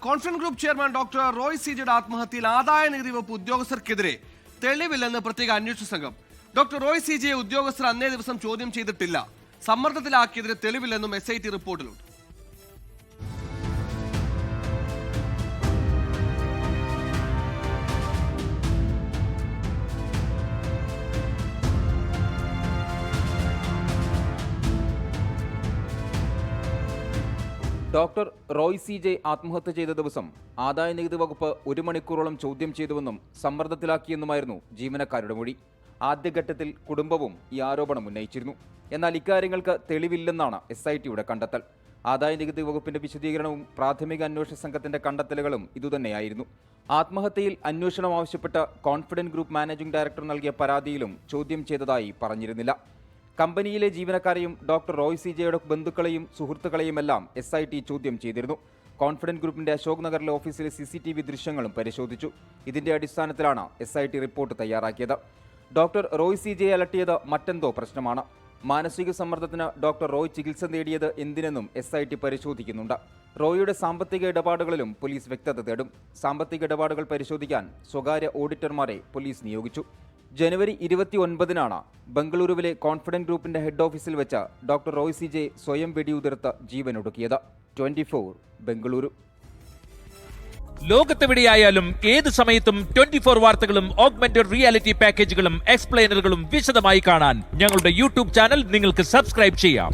Confidence group chairman doctor Roy സിജിയുടെ ആത്മഹത്യയിൽ ആദായ നികുതി വകുപ്പ് ഉദ്യോഗസ്ഥർക്കെതിരെ തെളിവില്ലെന്ന് പ്രത്യേക അന്വേഷണ സംഘം. ഡോക്ടർ റോയ് സിജിയെ ഉദ്യോഗസ്ഥർ അന്നേ ദിവസം ചോദ്യം ചെയ്തിട്ടില്ല. സമ്മർദ്ദത്തിലാക്കിയതിന് തെളിവില്ലെന്നും SIT റിപ്പോർട്ടിലുണ്ട്. ഡോക്ടർ റോയ് CJ ആത്മഹത്യ ചെയ്ത ദിവസം ആദായ നികുതി വകുപ്പ് 1 മണിക്കൂറോളം ചോദ്യം ചെയ്തുവെന്നും സമ്മർദ്ദത്തിലാക്കിയെന്നുമായിരുന്നു ജീവനക്കാരുടെ മൊഴി. ആദ്യഘട്ടത്തിൽ കുടുംബവും ഈ ആരോപണം ഉന്നയിച്ചിരുന്നു. എന്നാൽ ഇക്കാര്യങ്ങൾക്ക് തെളിവില്ലെന്നാണ് SITയുടെ കണ്ടെത്തൽ. ആദായ നികുതി വകുപ്പിന്റെ വിശദീകരണവും പ്രാഥമിക അന്വേഷണ സംഘത്തിന്റെ കണ്ടെത്തലുകളും ഇതുതന്നെയായിരുന്നു. ആത്മഹത്യയിൽ അന്വേഷണം ആവശ്യപ്പെട്ട് കോൺഫിഡൻസ് ഗ്രൂപ്പ് മാനേജിംഗ് ഡയറക്ടർ നൽകിയ പരാതിയിലും ചോദ്യം ചെയ്തതായി പറഞ്ഞിരുന്നില്ല. കമ്പനിയിലെ ജീവനക്കാരെയും ഡോക്ടർ റോയ് CJയുടെ ബന്ധുക്കളെയും സുഹൃത്തുക്കളെയുമെല്ലാം SIT ചോദ്യം ചെയ്തിരുന്നു. കോൺഫിഡൻസ് ഗ്രൂപ്പിന്റെ അശോക് നഗറിലെ ഓഫീസിലെ CCTV ദൃശ്യങ്ങളും പരിശോധിച്ചു. ഇതിന്റെ അടിസ്ഥാനത്തിലാണ് SIT റിപ്പോർട്ട് തയ്യാറാക്കിയത്. ഡോക്ടർ റോയ് CJയെ അലട്ടിയത് മറ്റെന്തോ പ്രശ്നമാണ്. മാനസിക സമ്മർദ്ദത്തിന് ഡോക്ടർ റോയ് ചികിത്സ നേടിയത് എന്തിനെന്നും SIT പരിശോധിക്കുന്നുണ്ട്. റോയിയുടെ സാമ്പത്തിക ഇടപാടുകളിലും പോലീസ് വ്യക്തത തേടും. സാമ്പത്തിക ഇടപാടുകൾ പരിശോധിക്കാൻ സ്വകാര്യ ഓഡിറ്റർമാരെ പോലീസ് നിയോഗിച്ചു. ജനുവരി 29-നാണ് ബംഗളൂരുവിലെ കോൺഫിഡൻസ് ഗ്രൂപ്പിന്റെ ഹെഡ് ഓഫീസിൽ വെച്ച് ഡോക്ടർ റോയ് CJ സ്വയം വെടിയുതിർത്ത് ജീവനൊടുക്കിയത്. 24 ബംഗളൂരു. ലോകത്തെവിടെയായാലും ഏത് സമയത്തും 24 വാർത്തകളും ഓഗ്മെന്റഡ് റിയാലിറ്റി പാക്കേജുകളും എക്സ്പ്ലെയിനറുകളും വിശദമായി കാണാൻ ഞങ്ങളുടെ YouTube ചാനൽ നിങ്ങൾക്ക് സബ്സ്ക്രൈബ് ചെയ്യാം.